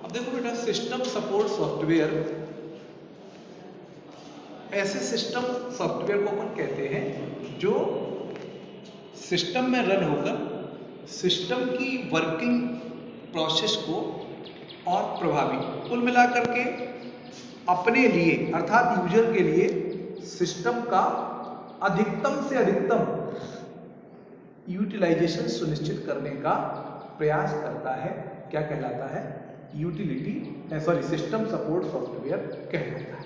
अब देखो बेटा, सिस्टम सपोर्ट सॉफ्टवेयर, ऐसे सिस्टम सॉफ्टवेयर को अपन कहते हैं जो सिस्टम में रन होकर सिस्टम की वर्किंग प्रोसेस को और प्रभावी, कुल मिलाकर के अपने लिए अर्थात यूजर के लिए सिस्टम का अधिकतम से अधिकतम यूटिलाइजेशन सुनिश्चित करने का प्रयास करता है। क्या कहलाता है? सिस्टम सपोर्ट सॉफ्टवेयर कहलाता है।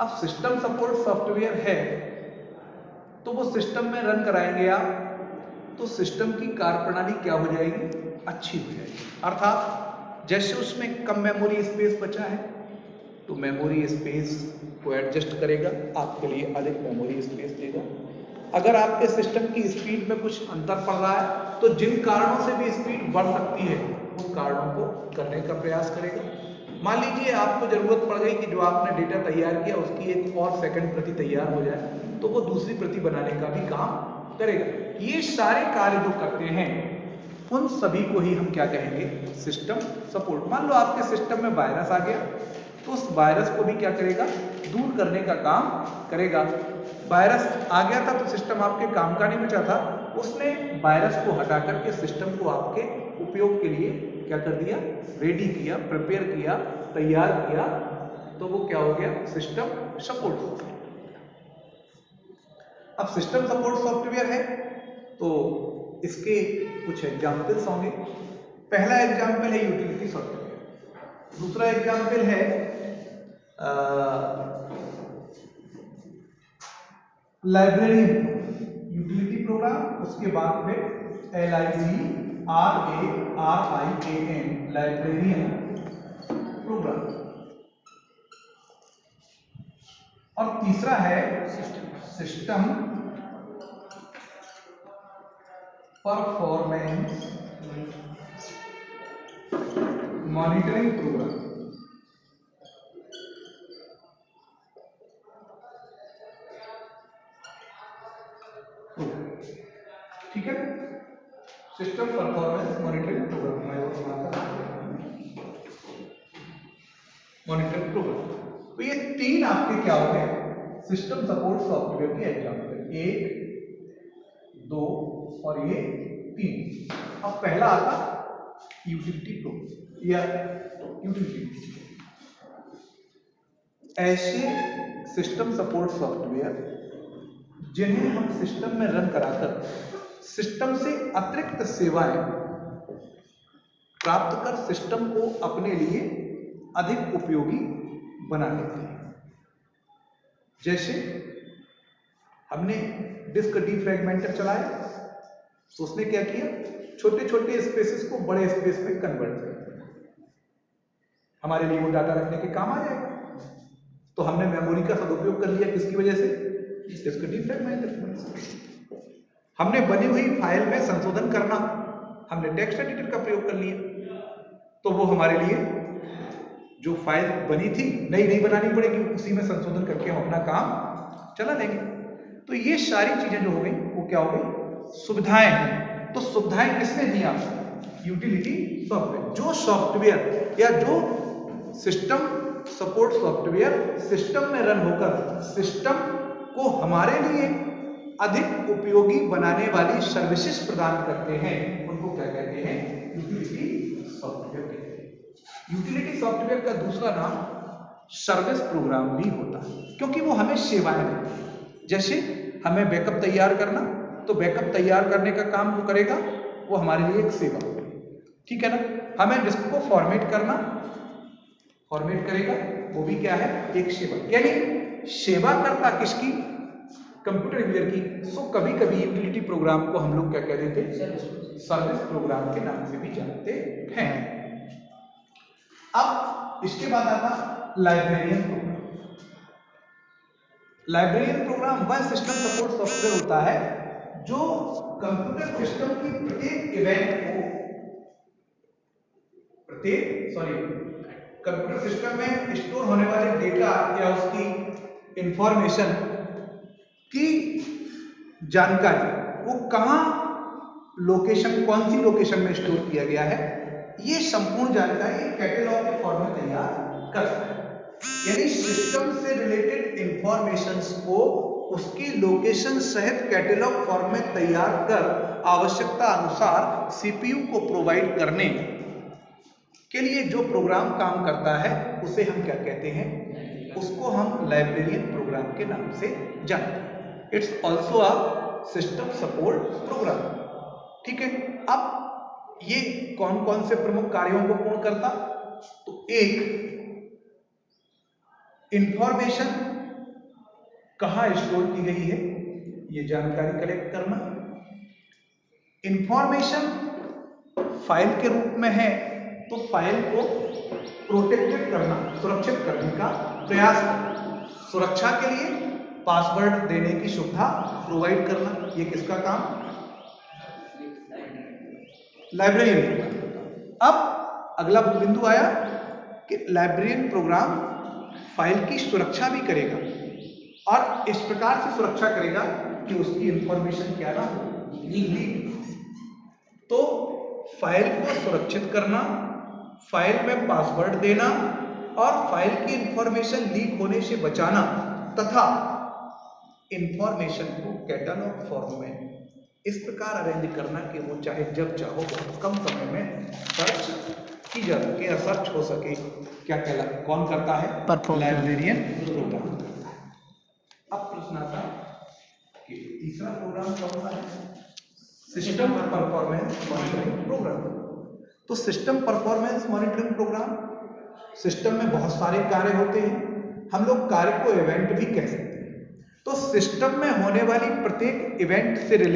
अब सिस्टम सपोर्ट सॉफ्टवेयर है तो वो सिस्टम में रन कराएंगे आप तो सिस्टम की कार्यप्रणाली क्या हो जाएगी? अच्छी हो जाएगी। अर्थात जैसे उसमें कम मेमोरी स्पेस बचा है तो मेमोरी स्पेस को एडजस्ट करेगा, आपके लिए अधिक मेमोरी स्पेस देगा। अगर आपके सिस्टम की स्पीड में कुछ अंतर पड़ रहा है तो जिन कारणों से भी स्पीड बढ़ सकती है उन कारणों को करने का प्रयास करेगा। मान लीजिए आपको जरूरत पड़ गई कि जो आपने डेटा तैयार किया उसकी एक और सेकंड प्रति तैयार हो जाए तो वो दूसरी प्रति बनाने का भी काम करेगा। ये सारे कार्य जो करते हैं उन सभी को ही हम क्या कहेंगे? System support. मान लो आपके सिस्टम में वायरस आ गया तो उस वायरस को भी क्या करेगा? दूर करने का काम करेगा। वायरस आ गया था तो सिस्टम आपके काम का नहीं बचा था, उसने वायरस को हटा करके सिस्टम को आपके उपयोग के लिए क्या कर दिया? रेडी किया, प्रिपेयर किया, तैयार किया, तो वो क्या हो गया? System support software. अब सिस्टम सपोर्ट सॉफ्टवेयर है तो इसके कुछ एग्जाम्पल्स होंगे। पहला एग्जाम्पल है यूटिलिटी सॉफ्टवेयर, दूसरा एग्जाम्पल है लाइब्रेरी यूटिलिटी प्रोग्राम, उसके बाद फिर LIBRARIAN लाइब्रेरियन प्रोग्राम, और तीसरा है सिस्टम परफॉर्मेंस मॉनिटरिंग प्रोग्राम। ठीक है, system performance monitoring program, monitoring program. तो ये तीन आपके क्या हो गए? सिस्टम सपोर्ट सॉफ्टवेयर के एग्जाम्पल, 1, 2 और ये 3। अब पहला आता यूटिलिटी प्रोग्राम या यूटिलिटी। ऐसे सिस्टम सपोर्ट सॉफ्टवेयर जिन्हें हम सिस्टम में रन कराकर सिस्टम से अतिरिक्त सेवाएं प्राप्त कर सिस्टम को अपने लिए अधिक उपयोगी बना लेते हैं। जैसे हमने डिस्क डीफ्रैगमेंटर चलाया तो उसने क्या किया? छोटे छोटे स्पेसेस को बड़े स्पेस में कन्वर्ट कर दिया। हमारे लिए वो डाटा रखने के काम आ जाएगा। तो हमने मेमोरी का सदुपयोग कर लिया, किसकी वजह से? डिस्क डीफ्रैगमेंटर की वजह से। हमने बनी हुई फाइल में संशोधन करना, हमने टेक्स्ट एडिटर का प्रयोग कर लिया, तो वो हमारे लिए जो फाइल बनी थी नई नहीं बनानी पड़ेगी, उसी में संशोधन करके हम अपना काम चला लेंगे। तो ये सारी चीजें जो हो गई वो क्या हो गई? सुविधाएं हैं। तो सुविधाएं किसने दिया? Utility software. जो सॉफ्टवेयर या जो सिस्टम सपोर्ट सॉफ्टवेयर सिस्टम में रन होकर सिस्टम को हमारे लिए अधिक उपयोगी बनाने वाली सर्विसेज प्रदान करते हैं, उनको क्या कहते हैं? यूटिलिटी सॉफ्टवेयर कहते हैं। यूटिलिटी सॉफ्टवेयर का दूसरा नाम सर्विस प्रोग्राम भी होता है, क्योंकि वो हमें सेवाएं देते हैं। जैसे हमें बैकअप तैयार करना, तो बैकअप तैयार करने का काम वो करेगा, वो हमारे लिए एक सेवा, ठीक है ना। हमें डिस्क को फॉर्मेट करना, फॉर्मेट करेगा, वो भी क्या है? एक सेवा। यानी सेवा करता किसकी? कंप्यूटर यूजर की। सो कभी कभी यूटिलिटी प्रोग्राम को हम लोग क्या कह देते हैं? सर्विस प्रोग्राम के नाम से भी जानते हैं। अब इसके बाद आता लाइब्रेरियन प्रोग्राम। लाइब्रेरियन प्रोग्राम वह सिस्टम सपोर्ट सॉफ्टवेयर होता है जो कंप्यूटर सिस्टम की प्रत्येक इवेंट को कंप्यूटर सिस्टम में स्टोर होने वाले डेटा या उसकी इंफॉर्मेशन की जानकारी, वो कहां लोकेशन, कौन सी लोकेशन में स्टोर किया गया है, ये संपूर्ण जानकारी कैटलॉग के फॉर्म में तैयार करता है। यानी सिस्टम से रिलेटेड इंफॉर्मेशंस को उसकी लोकेशन सहित कैटलॉग फॉर्म में तैयार कर आवश्यकता अनुसार सीपीयू को प्रोवाइड करने के लिए जो प्रोग्राम काम करता है उसे हम क्या कहते हैं? उसको हम लाइब्रेरियन प्रोग्राम के नाम से जानते हैं। It's also a system support program. ठीक है, अब ये कौन कौन से प्रमुख कार्यों को पूर्ण करता? तो एक, इंफॉर्मेशन कहां स्टोर की गई है ये जानकारी कलेक्ट करना। इंफॉर्मेशन फाइल के रूप में है तो फाइल को प्रोटेक्टेड करना, सुरक्षित करने का प्रयास करना। सुरक्षा के लिए पासवर्ड देने की सुविधा प्रोवाइड करना, ये किसका काम? Librarian program. अब अगला बिंदु आया कि लाइब्रेरियन प्रोग्राम फाइल की सुरक्षा भी करेगा और इस प्रकार से सुरक्षा करेगा कि उसकी इंफॉर्मेशन क्या ना हो, लीक। तो फाइल को सुरक्षित करना, फाइल में पासवर्ड देना और फाइल की इंफॉर्मेशन लीक होने से बचाना तथा इंफॉर्मेशन को कैटलॉग फॉर्म में इस प्रकार अरेंज करना कि वो चाहे जब चाहो बहुत कम समय में सर्च की जा सके या सर्च हो सके। क्या कहला, कौन करता है? लाइब्रेरियन प्रोग्राम करता है। अब प्रश्न आता कि तीसरा प्रोग्राम कौन सा है? System performance monitoring program. तो system performance monitoring program, system में बहुत सारे कार्य होते हैं, हम लोग कार्य को इवेंट भी कह सकते हैं। तो सिस्टम में होने वाली प्रत्येक इवेंट से रिलेटेड